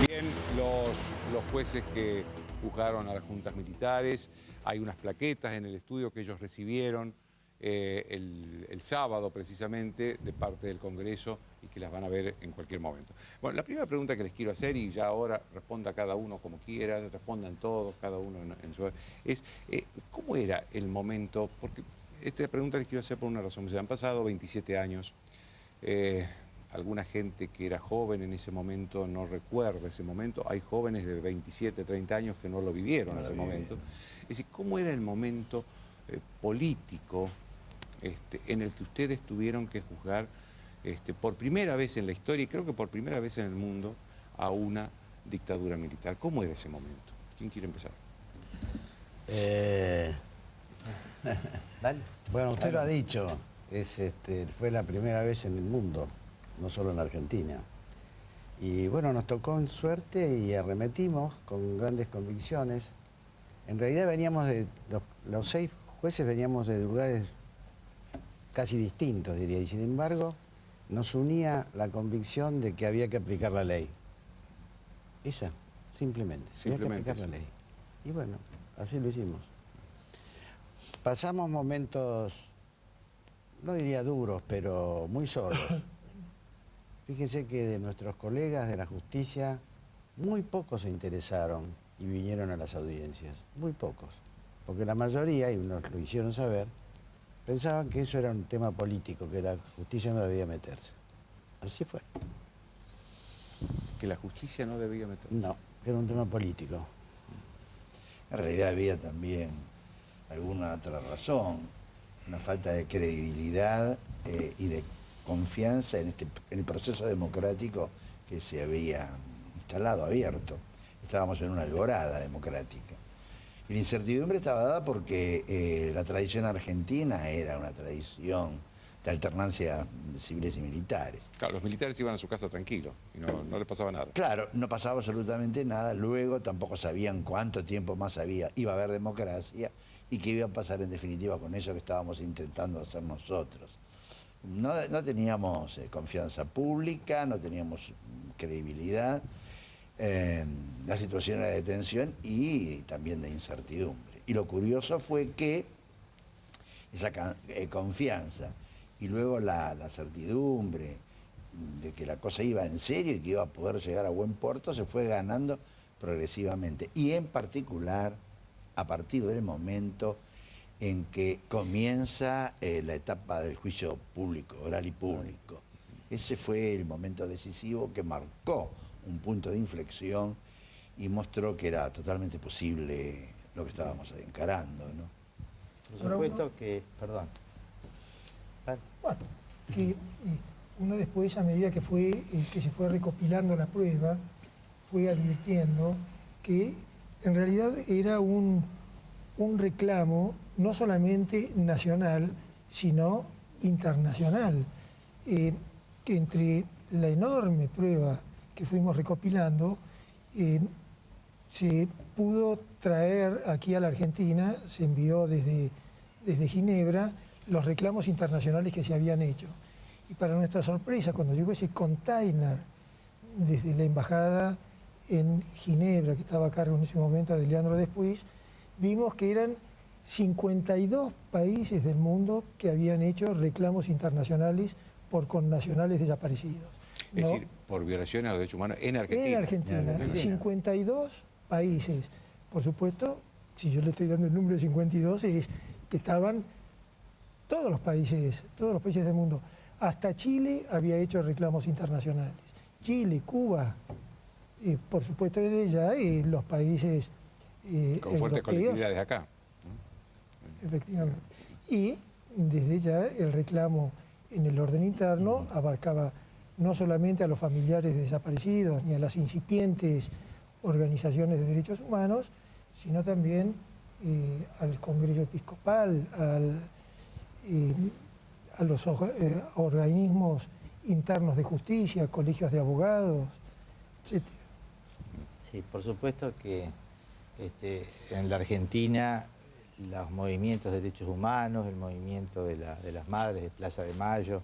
Bien, los jueces que juzgaron a las juntas militares, hay unas plaquetas en el estudio que ellos recibieron el sábado precisamente de parte del Congreso y que las van a ver en cualquier momento. Bueno, la primera pregunta que les quiero hacer, y ya ahora responda cada uno como quiera, respondan todos, cada uno en su... es, ¿cómo era el momento? Porque esta pregunta les quiero hacer por una razón. Se han pasado 27 años. Alguna gente que era joven en ese momento no recuerda ese momento. Hay jóvenes de 27, 30 años que no lo vivieron ese momento. Es decir, ¿cómo era el momento político en el que ustedes tuvieron que juzgar por primera vez en la historia, y creo que por primera vez en el mundo, a una dictadura militar? ¿Cómo era ese momento? ¿Quién quiere empezar? Dale. Bueno, usted lo ha dicho, fue la primera vez en el mundo, no solo en la Argentina. Y bueno, nos tocó en suerte y arremetimos con grandes convicciones. En realidad veníamos de, los 6 jueces veníamos de lugares casi distintos, diría, y sin embargo nos unía la convicción de que había que aplicar la ley. Esa, simplemente, había que aplicar la ley. Y bueno, así lo hicimos. Pasamos momentos, no diría duros, pero muy solos. Fíjense que de nuestros colegas de la justicia, muy pocos se interesaron y vinieron a las audiencias, muy pocos. Porque la mayoría, y nos lo hicieron saber, pensaban que eso era un tema político, que la justicia no debía meterse. Así fue. ¿Que la justicia no debía meterse? No, que era un tema político. En realidad había también alguna otra razón, una falta de credibilidad y de confianza en el proceso democrático que se había instalado, abierto. Estábamos en una alborada democrática. Y la incertidumbre estaba dada porque la tradición argentina era una tradición de alternancia de civiles y militares. Claro, los militares iban a su casa tranquilos y no les pasaba nada. Claro, no pasaba absolutamente nada. Luego tampoco sabían cuánto tiempo más iba a haber democracia y qué iba a pasar en definitiva con eso que estábamos intentando hacer nosotros. No teníamos confianza pública, no teníamos credibilidad. La situación era de tensión y también de incertidumbre. Y lo curioso fue que esa confianza y luego la certidumbre de que la cosa iba en serio y que iba a poder llegar a buen puerto se fue ganando progresivamente. Y en particular a partir del momento en que comienza la etapa del juicio público, oral y público. Ese fue el momento decisivo que marcó un punto de inflexión y mostró que era totalmente posible lo que estábamos encarando, ¿no? Por supuesto que, perdón. Bueno, que uno después, a medida que se fue recopilando la prueba, fue advirtiendo que en realidad era un reclamo no solamente nacional, sino internacional. Que entre la enorme prueba que fuimos recopilando, se pudo traer aquí a la Argentina, se envió desde Ginebra los reclamos internacionales que se habían hecho. Y para nuestra sorpresa, cuando llegó ese container desde la embajada en Ginebra, que estaba a cargo en ese momento de Leandro Despuig, vimos que eran 52 países del mundo que habían hecho reclamos internacionales por connacionales desaparecidos. Es decir, por violaciones a los derechos humanos en Argentina. En Argentina. 52 países. Por supuesto, si yo le estoy dando el número de 52, es que estaban todos los países del mundo. Hasta Chile había hecho reclamos internacionales. Chile, Cuba, por supuesto desde ya los países con fuertes europeos, colectividades acá. Efectivamente. Y desde ya el reclamo en el orden interno abarcaba no solamente a los familiares desaparecidos ni a las incipientes organizaciones de derechos humanos, sino también al Congreso Episcopal, a los organismos internos de justicia, colegios de abogados, etc. Sí, por supuesto que en la Argentina los movimientos de derechos humanos, el movimiento de las madres de Plaza de Mayo,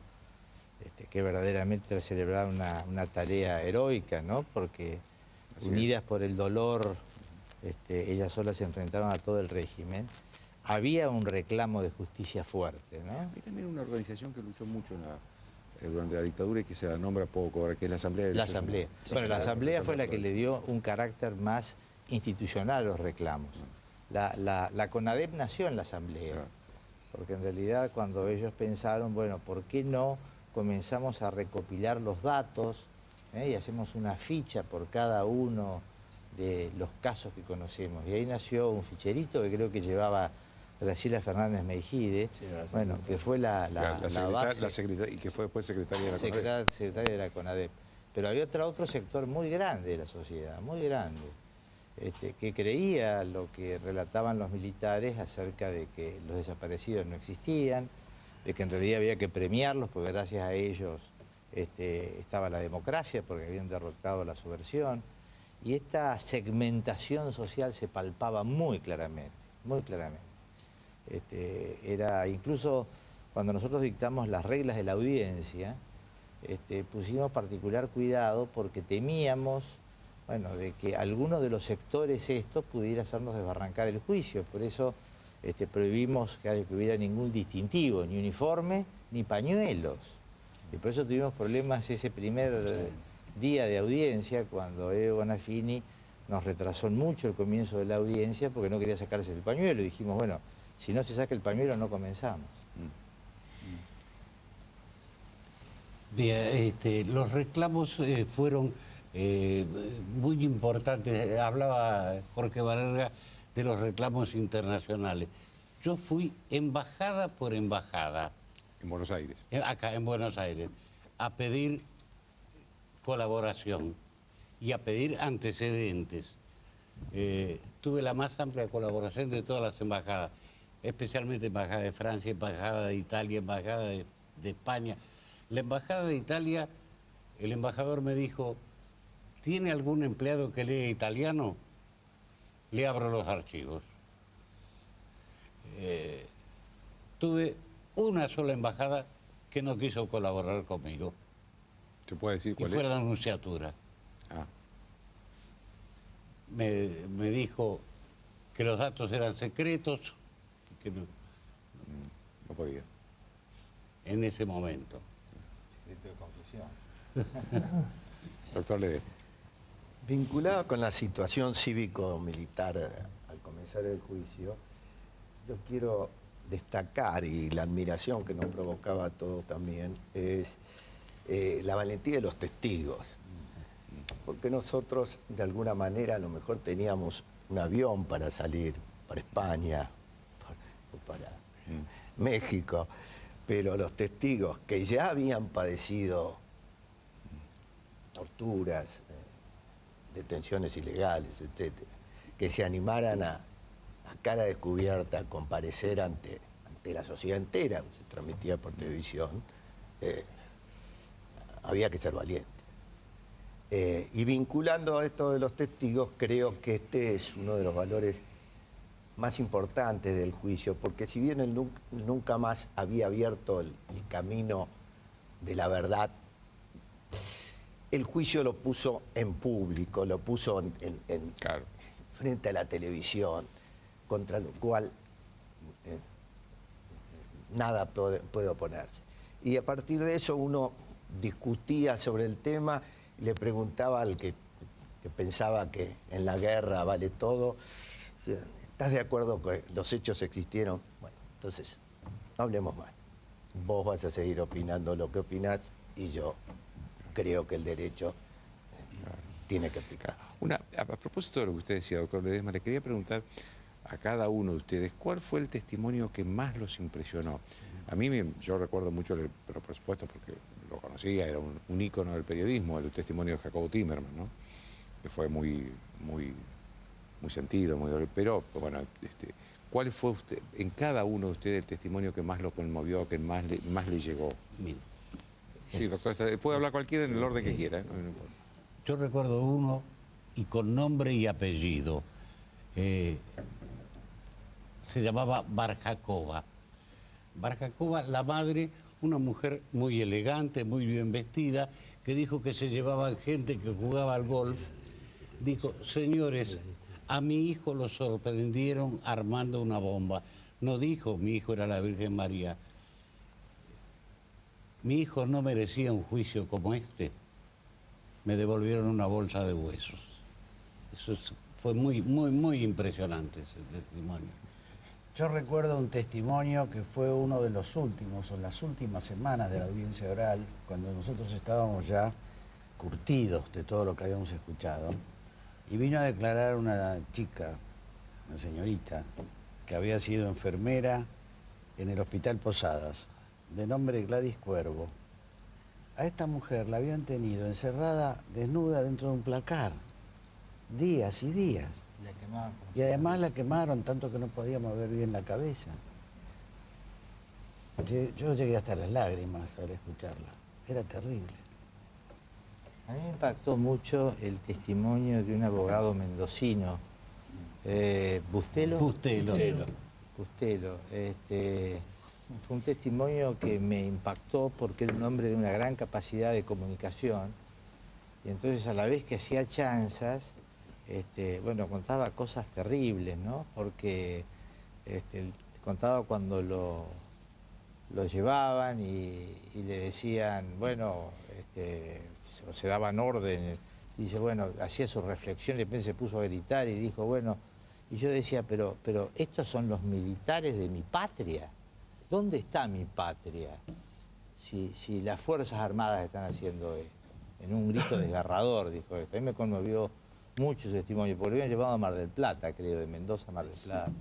que verdaderamente celebraron una tarea heroica, ¿no? Porque unidas por el dolor, ellas solas se enfrentaron a todo el régimen. Había un reclamo de justicia fuerte, ¿no? Hay también una organización que luchó mucho durante la dictadura y que se la nombra poco ahora, que es la Asamblea de La Derechos Asamblea. Humanos. Bueno, la Claro, Asamblea fue la que le dio un carácter más institucional a los reclamos. La CONADEP nació en la Asamblea, Claro. porque en realidad cuando ellos pensaron, bueno, ¿por qué no comenzamos a recopilar los datos y hacemos una ficha por cada uno de los casos que conocemos? Y ahí nació un ficherito que creo que llevaba Graciela Fernández Meijide, bueno, que fue la base, y que fue después secretaria de la CONADEP. secretaria de la CONADEP. Pero había otro sector muy grande de la sociedad, muy grande, que creía lo que relataban los militares acerca de que los desaparecidos no existían, de que en realidad había que premiarlos porque gracias a ellos estaba la democracia, porque habían derrotado la subversión. Y esta segmentación social se palpaba muy claramente, muy claramente. Era incluso cuando nosotros dictamos las reglas de la audiencia, pusimos particular cuidado porque temíamos, bueno, de que alguno de los sectores estos pudiera hacernos desbarrancar el juicio. Por eso prohibimos que hubiera ningún distintivo, ni uniforme, ni pañuelos. Y por eso tuvimos problemas ese primer día de audiencia, cuando Evo Bonafini nos retrasó mucho el comienzo de la audiencia porque no quería sacarse el pañuelo. Y dijimos, bueno, si no se saca el pañuelo no comenzamos. Bien, los reclamos fueron muy importantes. Hablaba Jorge Barrera de los reclamos internacionales. Yo fui embajada por embajada. En Buenos Aires. Acá en Buenos Aires, a pedir colaboración y a pedir antecedentes. Tuve la más amplia colaboración de todas las embajadas, especialmente Embajada de Francia, Embajada de Italia, Embajada de España. La Embajada de Italia, el embajador me dijo, ¿tiene algún empleado que lea italiano? Le abro los archivos. Tuve una sola embajada que no quiso colaborar conmigo. ¿Se puede decir Y cuál fue es? la Nunciatura. Ah, Me dijo que los datos eran secretos, que no, no podía. en ese momento. Secreto de confesión. Doctor Ledesma. Vinculado con la situación cívico-militar al comenzar el juicio, yo quiero destacar, y la admiración que nos provocaba a todos también, es la valentía de los testigos. Porque nosotros, de alguna manera, a lo mejor teníamos un avión para salir para España o para México, pero los testigos que ya habían padecido torturas, detenciones ilegales, etcétera, que se animaran a cara descubierta a comparecer ante la sociedad entera, se transmitía por televisión, había que ser valiente. Y vinculando a esto de los testigos, creo que este es uno de los valores más importantes del juicio, porque si bien él nunca más había abierto el camino de la verdad, el juicio lo puso en público, lo puso Claro. frente a la televisión, contra lo cual nada puede oponerse. Y a partir de eso uno discutía sobre el tema y le preguntaba al que pensaba que en la guerra vale todo, ¿estás de acuerdo que los hechos existieron? Bueno, entonces, no hablemos más. Vos vas a seguir opinando lo que opinás y yo creo que el derecho tiene que aplicarse. A propósito de lo que usted decía, doctor Ledesma, le quería preguntar a cada uno de ustedes, ¿cuál fue el testimonio que más los impresionó? A mí, yo recuerdo mucho, pero por supuesto porque lo conocía, era un ícono del periodismo, el testimonio de Jacobo Timerman, ¿no? Que fue muy sentido, pero bueno, ¿cuál fue usted, en cada uno de ustedes el testimonio que más lo conmovió, que más le llegó? Mire, Sí, doctor, puede hablar cualquiera en el orden que quiera. No importa. yo recuerdo uno, y con nombre y apellido, se llamaba Barjacova. Barjacova, la madre, una mujer muy elegante, muy bien vestida, que dijo que se llevaban gente que jugaba al golf, Dijo, señores, a mi hijo lo sorprendieron armando una bomba. No dijo, mi hijo era la Virgen María. Mi hijo no merecía un juicio como este. Me devolvieron una bolsa de huesos. Fue muy impresionante ese testimonio. Yo recuerdo un testimonio que fue uno de los últimos, o las últimas semanas de la audiencia oral, cuando nosotros estábamos ya curtidos de todo lo que habíamos escuchado, y vino a declarar una chica, una señorita, que había sido enfermera en el Hospital Posadas, de nombre Gladys Cuervo. A esta mujer la habían tenido encerrada, desnuda, dentro de un placar, días y días. La quemaban. Y además la quemaron tanto que no podía mover bien la cabeza. Yo llegué hasta las lágrimas al escucharla. Era terrible. A mí me impactó mucho el testimonio de un abogado mendocino, Bustelo. Bustelo. Bustelo. Fue un testimonio que me impactó porque era un hombre de una gran capacidad de comunicación y entonces a la vez que hacía chanzas, bueno, contaba cosas terribles, ¿no? Porque contaba cuando lo llevaban y le decían, bueno, se daban órdenes. Dice, bueno, hacía sus reflexiones, de repente se puso a gritar y dijo, bueno, y yo decía, pero estos son los militares de mi patria. ¿Dónde está mi patria? Si las Fuerzas Armadas están haciendo esto. En un grito desgarrador, dijo esto. A mí me conmovió mucho ese testimonio, porque lo habían llevado a Mar del Plata, creo, de Mendoza a Mar del Plata.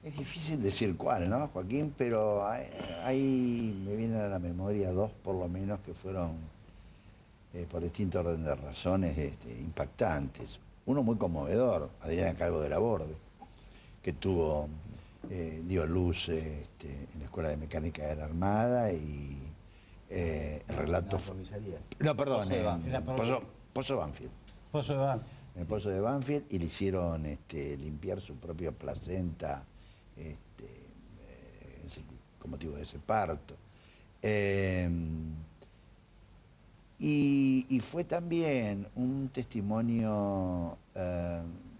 Es difícil decir cuál, ¿no, Joaquín? Pero ahí me vienen a la memoria dos, por lo menos, que fueron, por distinto orden de razones, impactantes. Uno muy conmovedor, Adriana Calvo de la Borde, que dio luz en la Escuela de Mecánica de la Armada y el relato... La comisaría. No, perdón, Pozo Banfield. Pozo de Banfield. En el Pozo de Banfield, y le hicieron limpiar su propia placenta con motivo de ese parto. Y fue también un testimonio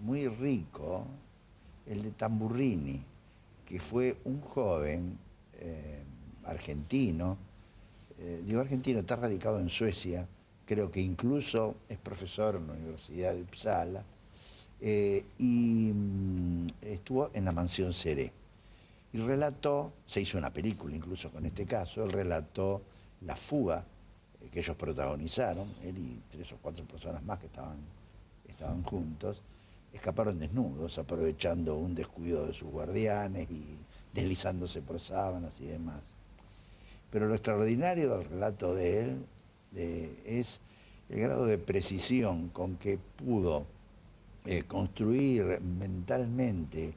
muy rico, el de Tamburrini, que fue un joven argentino, digo argentino, está radicado en Suecia, creo que incluso es profesor en la Universidad de Uppsala, y estuvo en la Mansión Seré. Y relató, se hizo una película incluso con este caso, él relató la fuga que ellos protagonizaron, él y 3 o 4 personas más que estaban juntos, escaparon desnudos, aprovechando un descuido de sus guardianes y deslizándose por sábanas y demás. Pero lo extraordinario del relato de él es el grado de precisión con que pudo construir mentalmente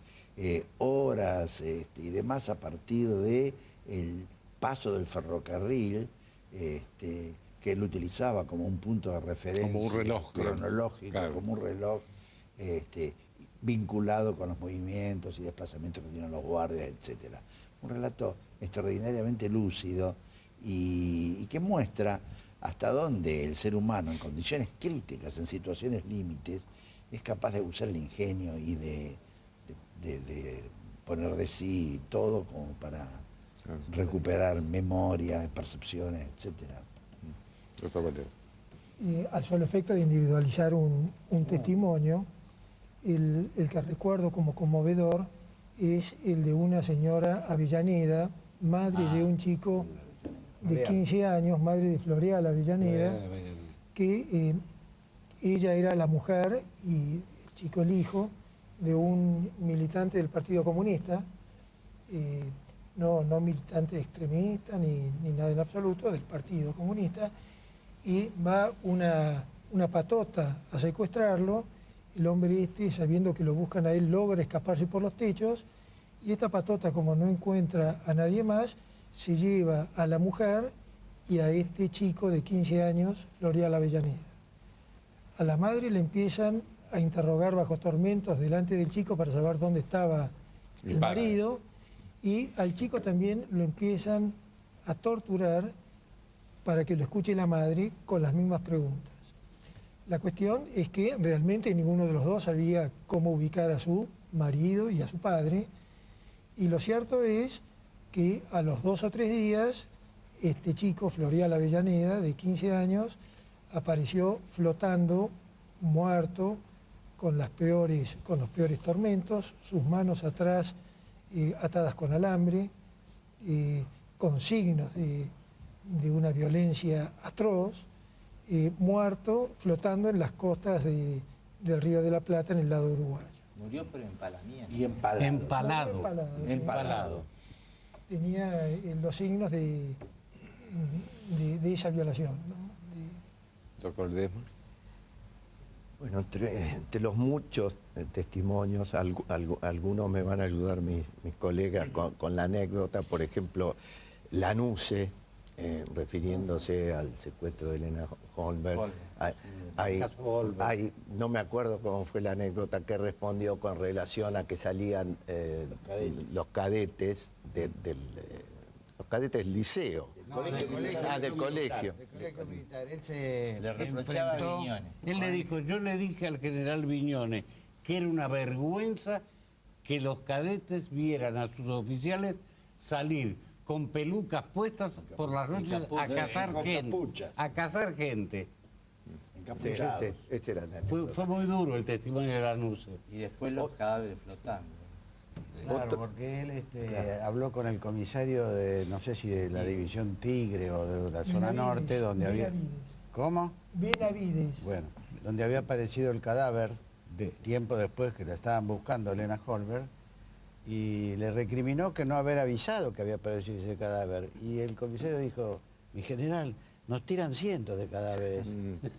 horas y demás a partir del paso del ferrocarril, que él utilizaba como un punto de referencia, como un reloj cronológico, claro. como un reloj vinculado con los movimientos y desplazamientos que tienen los guardias, etc. Un relato extraordinariamente lúcido y que muestra hasta dónde el ser humano, en condiciones críticas, en situaciones límites, es capaz de usar el ingenio y de poner de sí todo como para recuperar memoria, percepciones, etc. Al solo efecto de individualizar un testimonio, el que recuerdo como conmovedor es el de una señora Avellaneda, madre de un chico de 15 años, madre de Floreal Avellaneda, que ella era la mujer y el chico el hijo de un militante del Partido Comunista, no militante extremista ni nada en absoluto, del Partido Comunista, y va una patota a secuestrarlo. El hombre sabiendo que lo buscan a él, logra escaparse por los techos, y esta patota, como no encuentra a nadie más, se lleva a la mujer y a este chico de 15 años, Floreal Avellaneda. A la madre le empiezan a interrogar bajo tormentos delante del chico para saber dónde estaba el marido, y al chico también lo empiezan a torturar para que lo escuche la madre con las mismas preguntas. La cuestión es que realmente ninguno de los dos sabía cómo ubicar a su marido y a su padre, y lo cierto es que a los 2 o 3 días, este chico, Florial Avellaneda, de 15 años, apareció flotando, muerto, con los peores tormentos, sus manos atrás atadas con alambre, con signos de una violencia atroz, muerto, flotando en las costas del Río de la Plata, en el lado uruguayo. Murió por empalamiento. Y empalado. Empalado. Tenía los signos de esa violación, ¿no? Doctor Ledesma. Bueno, entre los muchos testimonios, algunos me van a ayudar mis colegas con la anécdota. Por ejemplo, Lanuse, refiriéndose al secuestro de Elena Holmberg. No me acuerdo cómo fue la anécdota que respondió con relación a que salían los cadetes los cadetes del liceo. Del colegio. Él se Le reprochaba a enfrentó. Viñones. Él le dijo, yo le dije al general Viñones que era una vergüenza que los cadetes vieran a sus oficiales salir con pelucas puestas por las noches a cazar con gente. capucha. A cazar gente. Encapuchados. Ese era la Fue muy duro el testimonio de Lanuse. Y después los cadáveres flotando. Claro, porque él habló con el comisario de, no sé si de la división Tigre o de la zona Benavides, norte, donde había... Benavides. ¿Cómo? Benavides. Bueno, donde había aparecido el cadáver tiempo después que la estaban buscando a Elena Holmberg, y le recriminó que no haber avisado que había aparecido ese cadáver. Y el comisario dijo, mi general, nos tiran cientos de cadáveres.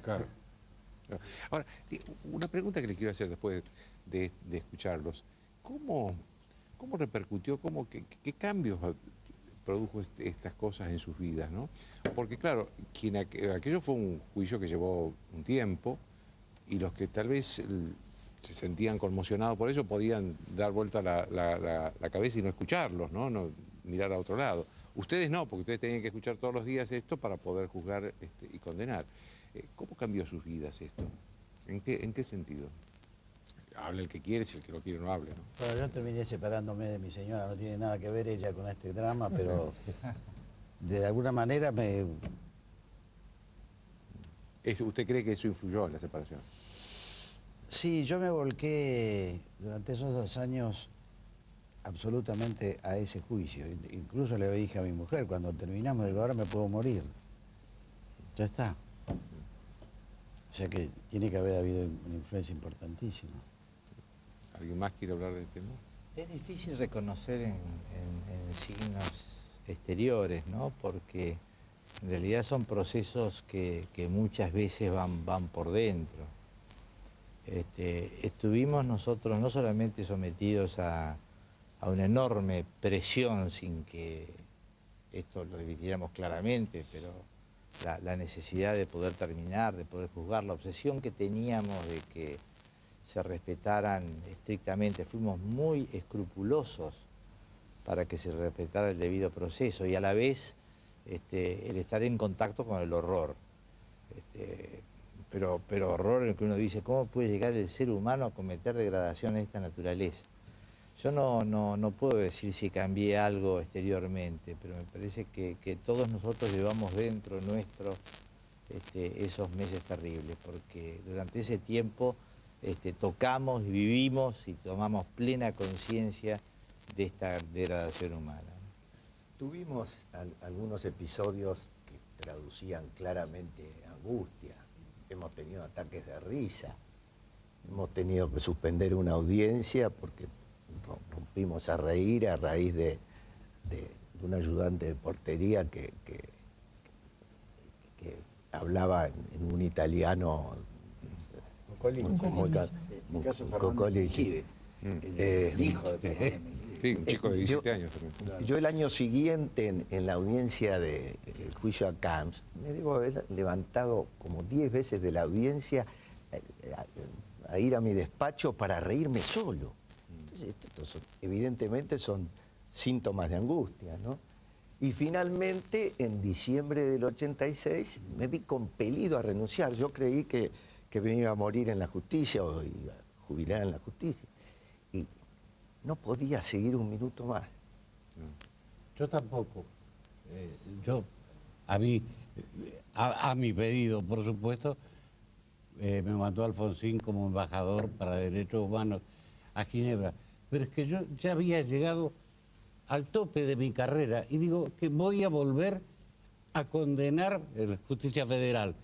Claro. Ahora, una pregunta que les quiero hacer después de escucharlos. ¿Cómo repercutió, qué cambios produjo estas cosas en sus vidas, ¿no? Porque claro, aquello fue un juicio que llevó un tiempo, y los que tal vez se sentían conmocionados por eso podían dar vuelta la cabeza y no escucharlos, ¿no? No mirar a otro lado. Ustedes no, porque ustedes tenían que escuchar todos los días esto para poder juzgar y condenar. ¿Cómo cambió sus vidas esto? ¿En qué sentido? Hable el que quiere, si el que no quiere no hable, ¿no? Bueno, yo terminé separándome de mi señora, no tiene nada que ver ella con este drama, pero de alguna manera ¿Usted cree que eso influyó en la separación? Sí, yo me volqué durante esos 2 años absolutamente a ese juicio. Incluso le dije a mi mujer, cuando terminamos, digo, ahora me puedo morir. Ya está. O sea que tiene que haber habido una influencia importantísima. ¿Alguien más quiere hablar del tema? Es difícil reconocer en signos exteriores, ¿no? Porque en realidad son procesos que muchas veces van por dentro. Estuvimos nosotros no solamente sometidos a una enorme presión, sin que esto lo dividiéramos claramente, pero la necesidad de poder terminar, de poder juzgar, la obsesión que teníamos de que se respetaran estrictamente. Fuimos muy escrupulosos para que se respetara el debido proceso, y a la vez el estar en contacto con el horror. Pero horror en el que uno dice, ¿cómo puede llegar el ser humano a cometer degradación de esta naturaleza? Yo no puedo decir si cambié algo exteriormente, pero me parece que todos nosotros llevamos dentro nuestro esos meses terribles, porque durante ese tiempo tocamos y vivimos y tomamos plena conciencia de esta degradación humana. Tuvimos algunos episodios que traducían claramente angustia. Hemos tenido ataques de risa. Hemos tenido que suspender una audiencia porque rompimos a reír a raíz de un ayudante de portería que hablaba en un italiano Cocolici. El hijo de Fernando. Sí, un chico de 17 años también. Yo el año siguiente, en la audiencia del juicio a Camps, me debo haber levantado como 10 veces de la audiencia a ir a mi despacho para reírme solo. Entonces, evidentemente son síntomas de angustia, ¿no? Y finalmente, en diciembre del 86, me vi compelido a renunciar. Yo creí que que me iba a morir en la justicia o iba a jubilar en la justicia. Y no podía seguir un minuto más. Yo tampoco. A mí, a mi pedido, por supuesto, me mandó Alfonsín como embajador para derechos humanos a Ginebra. Pero es que yo ya había llegado al tope de mi carrera y digo que voy a volver a condenar en la justicia federal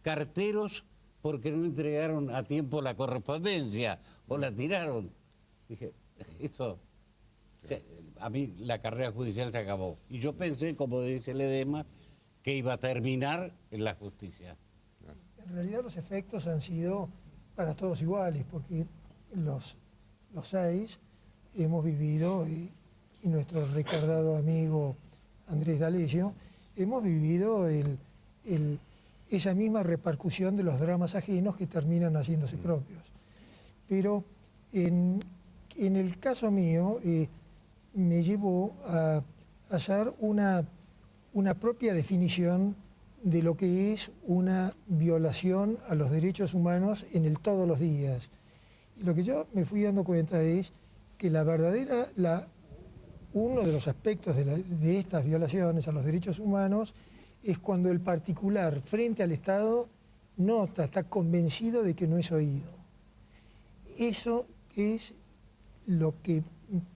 carteros porque no entregaron a tiempo la correspondencia o la tiraron. Dije, esto, a mí la carrera judicial se acabó. Y yo pensé, como dice el edema, que iba a terminar en la justicia. En realidad los efectos han sido para todos iguales, porque los 6 hemos vivido, y nuestro recordado amigo Andrés D'Alessio, hemos vivido esa misma repercusión de los dramas ajenos que terminan haciéndose propios. Pero en el caso mío me llevó a hacer una propia definición de lo que es una violación a los derechos humanos en el todos los días. Y lo que yo me fui dando cuenta es que uno de los aspectos de estas violaciones a los derechos humanos es cuando el particular frente al Estado está convencido de que no es oído. Eso es lo que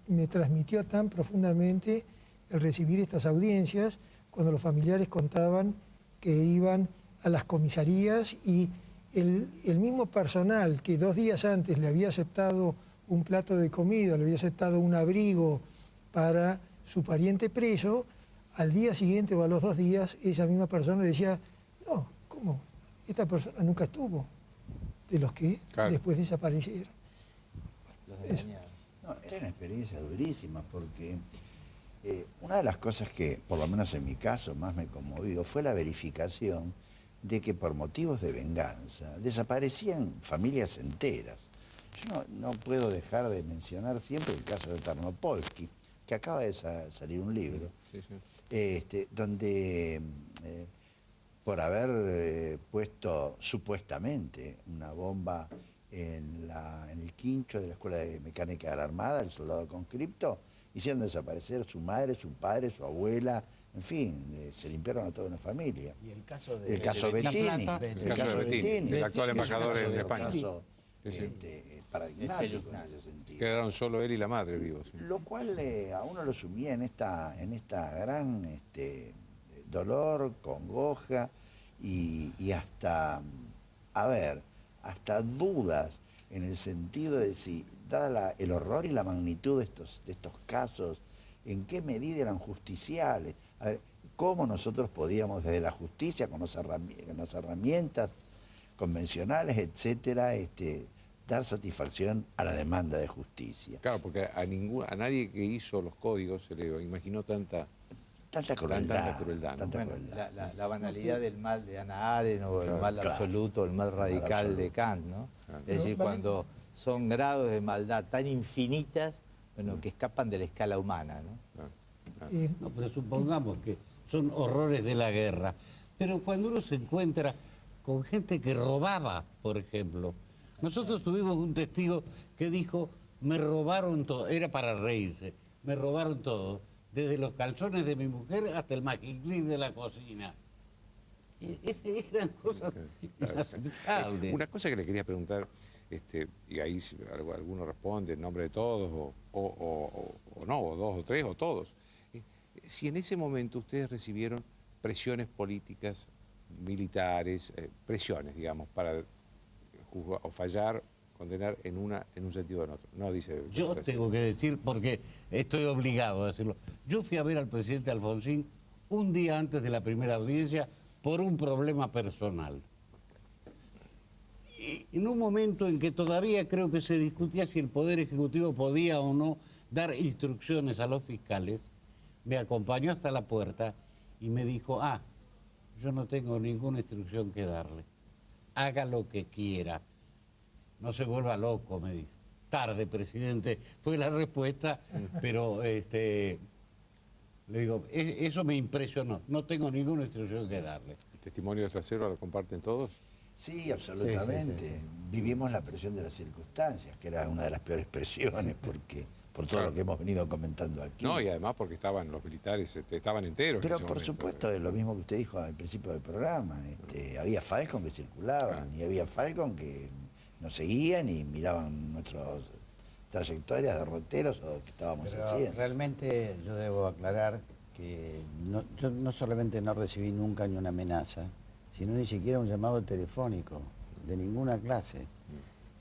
me transmitió tan profundamente el recibir estas audiencias, cuando los familiares contaban que iban a las comisarías y el mismo personal que 2 días antes le había aceptado un plato de comida, le había aceptado un abrigo para su pariente preso, al día siguiente o a los 2 días, esa misma persona le decía, no, ¿cómo? Esta persona nunca estuvo, de los que después desaparecieron. No, era una experiencia durísima porque una de las cosas que, por lo menos en mi caso, más me conmovió fue la verificación de que por motivos de venganza desaparecían familias enteras. Yo no puedo dejar de mencionar siempre el caso de Tarnopolsky, que acaba de salir un libro, donde por haber puesto supuestamente una bomba en el quincho de la Escuela de Mecánica de la Armada, el soldado conscripto, hicieron desaparecer su madre, su padre, su abuela, en fin, se limpiaron a toda una familia. Y el caso de Bettini, el actual embajador en España. Paradigmático en ese sentido. Quedaron solo él y la madre vivos. Lo cual a uno lo sumía en esta gran dolor, congoja y hasta, hasta dudas en el sentido de si, dada el horror y la magnitud de estos casos, en qué medida eran justiciales, cómo nosotros podíamos desde la justicia, con las herramientas convencionales, etcétera, dar satisfacción a la demanda de justicia. Claro, porque a nadie que hizo los códigos se le imaginó tanta crueldad. La banalidad del mal de Hannah Arendt o el mal absoluto, el mal radical de Kant, ¿no? Es decir, cuando son grados de maldad tan infinitas, que escapan de la escala humana, ¿no? No, pero supongamos que son horrores de la guerra. Pero cuando uno se encuentra con gente que robaba, por ejemplo, nosotros tuvimos un testigo que dijo, me robaron todo, era para reírse, me robaron todo, desde los calzones de mi mujer hasta el maquiclip de la cocina. Eran cosas inaceptables. Una cosa que le quería preguntar, y ahí alguno responde en nombre de todos, o no, o 2 o 3 o todos. Si en ese momento ustedes recibieron presiones políticas, militares, presiones, digamos, para juzgar o fallar, condenar en un sentido o en otro. No, dice. Yo tengo que decir, porque estoy obligado a decirlo. Yo fui a ver al presidente Alfonsín un día antes de la primera audiencia por un problema personal. Y en un momento en que todavía creo que se discutía si el Poder Ejecutivo podía o no dar instrucciones a los fiscales, me acompañó hasta la puerta y me dijo, yo no tengo ninguna instrucción que darle. Haga lo que quiera. No se vuelva loco, me dijo. Tarde, presidente, fue la respuesta, pero le digo, eso me impresionó. No tengo ninguna instrucción que darle. ¿El testimonio de trasero lo comparten todos? Sí, absolutamente. Sí. Vivimos la presión de las circunstancias, que era una de las peores presiones, porque por todo lo que hemos venido comentando aquí. No, y además porque estaban los militares, estaban enteros. Pero en ese por momento. supuesto, es lo mismo que usted dijo al principio del programa. Había Falcon que circulaban y había Falcon que nos seguían y miraban nuestras trayectorias, derroteros o lo que estábamos Pero haciendo. realmente yo debo aclarar que yo no solamente no recibí nunca ni una amenaza, sino ni siquiera un llamado telefónico, de ninguna clase.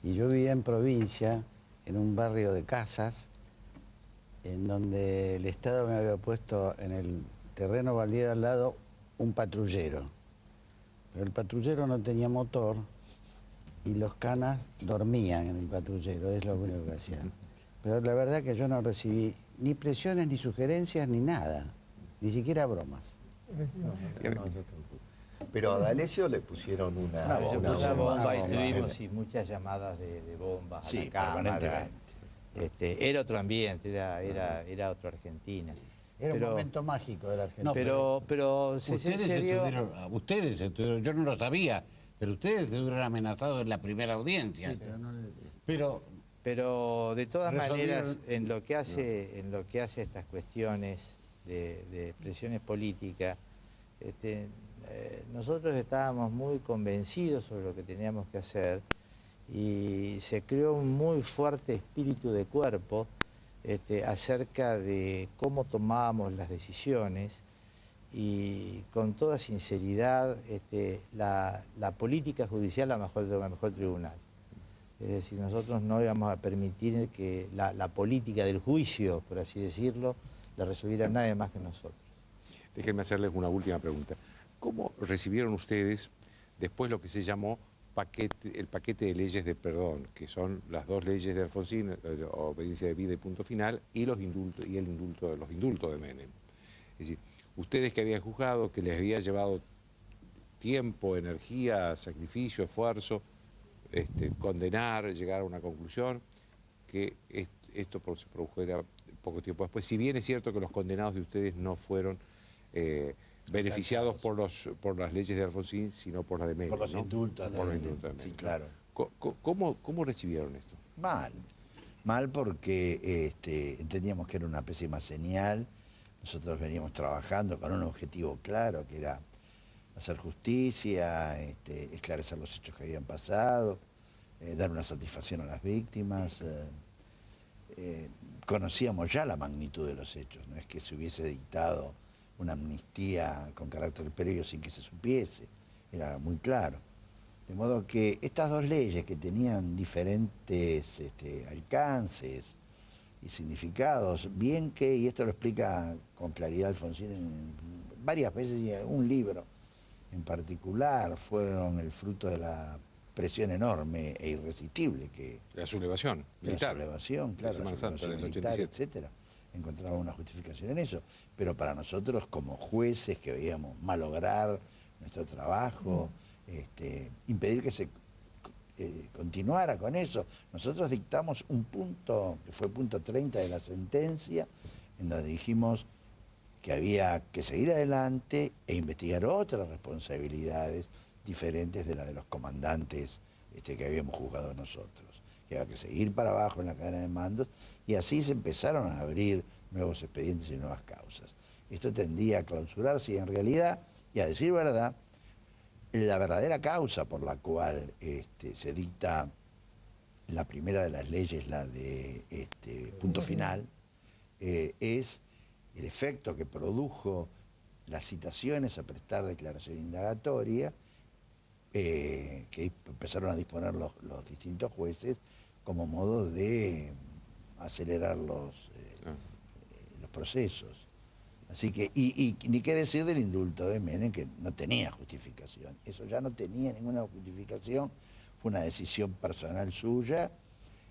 Y yo vivía en provincia, en un barrio de casas, en donde el Estado me había puesto en el terreno baldío al lado un patrullero. Pero el patrullero no tenía motor y los canas dormían en el patrullero, es lo único que hacían. Pero la verdad que yo no recibí ni presiones, ni sugerencias, ni nada, ni siquiera bromas. Pero a D'Alessio le pusieron una Bomba, y bomba. tuvimos muchas llamadas de bombas a Sí, la cámara. permanentemente. Era otro ambiente, era otra Argentina. Era un Pero- momento mágico de la Argentina. No, pero Ustedes estuvieron, yo no lo sabía, pero ustedes estuvieron amenazados en la primera audiencia. Sí, pero no le- Pero de todas Resolvieron- maneras, en lo que hace a estas cuestiones de presiones políticas, nosotros estábamos muy convencidos sobre lo que teníamos que hacer y se creó un muy fuerte espíritu de cuerpo acerca de cómo tomábamos las decisiones y con toda sinceridad la política judicial la mejor tribunal. Es decir, nosotros no íbamos a permitir que la política del juicio, por así decirlo, la resolviera nadie más que nosotros. Déjenme hacerles una última pregunta. ¿Cómo recibieron ustedes después lo que se llamó el paquete de leyes de perdón, que son las dos leyes de Alfonsín, obediencia de vida y punto final, y los indultos de Menem? Es decir, ustedes que habían juzgado, que les había llevado tiempo, energía, sacrificio, esfuerzo, condenar, llegar a una conclusión, que esto se produjera poco tiempo después. Si bien es cierto que los condenados de ustedes no fueron beneficiados por las leyes de Alfonsín, sino por las de Menem. Por los ¿no? indultos. Por los indultos de Menem. Sí, claro. ¿Cómo recibieron esto? Mal porque entendíamos que era una pésima señal. Nosotros veníamos trabajando con un objetivo claro, que era hacer justicia, esclarecer los hechos que habían pasado, dar una satisfacción a las víctimas. Conocíamos ya la magnitud de los hechos, no es que se hubiese dictado una amnistía con carácter previo sin que se supiese, era muy claro. De modo que estas dos leyes que tenían diferentes alcances y significados, bien que, y esto lo explica con claridad Alfonsín varias veces y en un libro en particular, fueron el fruto de la presión enorme e irresistible que La sublevación la militar. sublevación, de claro, la Semana Santa sublevación del militar, 87. etcétera, encontraba una justificación en eso. Pero para nosotros, como jueces que veíamos malograr nuestro trabajo, impedir que se continuara con eso, nosotros dictamos un punto, que fue punto 30 de la sentencia, en donde dijimos que había que seguir adelante e investigar otras responsabilidades diferentes de las de los comandantes que habíamos juzgado nosotros, que había que seguir para abajo en la cadena de mandos, y así se empezaron a abrir nuevos expedientes y nuevas causas. Esto tendía a clausurarse y en realidad, y a decir verdad, la verdadera causa por la cual se dicta la primera de las leyes, la de punto final, es el efecto que produjo las citaciones a prestar declaración indagatoria, que empezaron a disponer los distintos jueces como modo de acelerar los procesos. Así que, y ni qué decir del indulto de Menem, que no tenía justificación. Eso ya no tenía ninguna justificación, fue una decisión personal suya,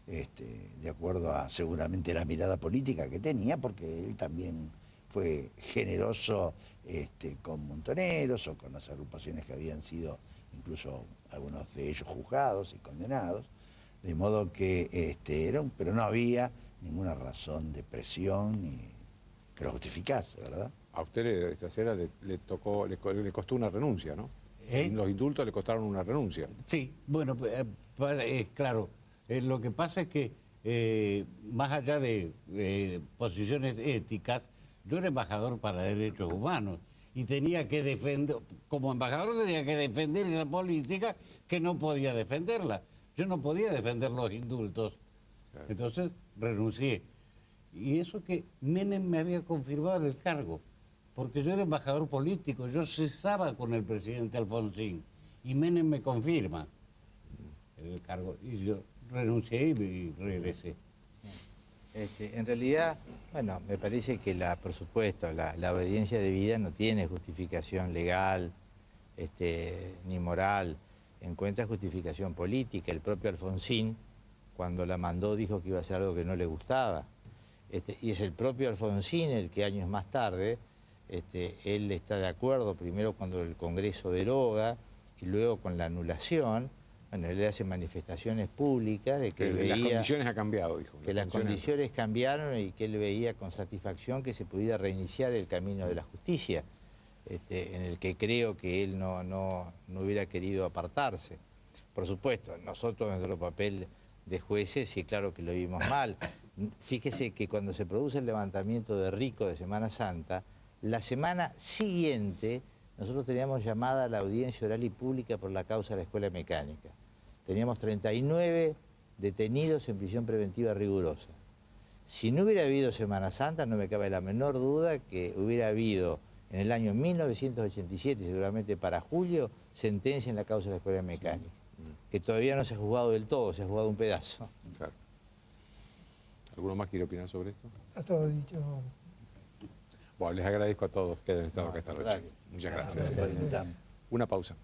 de acuerdo a seguramente la mirada política que tenía, porque él también fue generoso con montoneros o con las agrupaciones que habían sido incluso algunos de ellos juzgados y condenados, de modo que pero no había ninguna razón de presión ni que lo justificase, ¿verdad? A usted esta cera le costó una renuncia, ¿no? Los indultos le costaron una renuncia. Sí, bueno, claro, lo que pasa es que más allá de posiciones éticas, yo era embajador para derechos humanos y tenía que defender, como embajador tenía que defender esa política que no podía defenderla. Yo no podía defender los indultos. Claro. Entonces renuncié. Y eso que Menem me había confirmado el cargo, porque yo era embajador político, yo cesaba con el presidente Alfonsín y Menem me confirma el cargo y yo renuncié y regresé. En realidad, bueno, me parece que por supuesto, la obediencia debida no tiene justificación legal ni moral, encuentra justificación política. El propio Alfonsín, cuando la mandó, dijo que iba a hacer algo que no le gustaba. Y es el propio Alfonsín el que años más tarde, él está de acuerdo, primero cuando el Congreso deroga y luego con la anulación. Bueno, él hace manifestaciones públicas de que veía... Las condiciones han cambiado, dijo. Que las condiciones cambiaron y que él veía con satisfacción que se pudiera reiniciar el camino de la justicia, en el que creo que él no hubiera querido apartarse. Por supuesto, nosotros en nuestro papel de jueces, sí, claro que lo vimos mal. Fíjese que cuando se produce el levantamiento de Rico de Semana Santa, la semana siguiente nosotros teníamos llamada a la audiencia oral y pública por la causa de la Escuela Mecánica. Teníamos 39 detenidos en prisión preventiva rigurosa. Si no hubiera habido Semana Santa, no me cabe la menor duda que hubiera habido en el año 1987, seguramente para julio, sentencia en la causa de la Escuela Mecánica, que todavía no se ha juzgado del todo, se ha juzgado un pedazo. Claro. ¿Alguno más quiere opinar sobre esto? Está todo dicho. Bueno, les agradezco a todos que hayan estado acá esta noche. Muchas gracias. Gracias. Una pausa.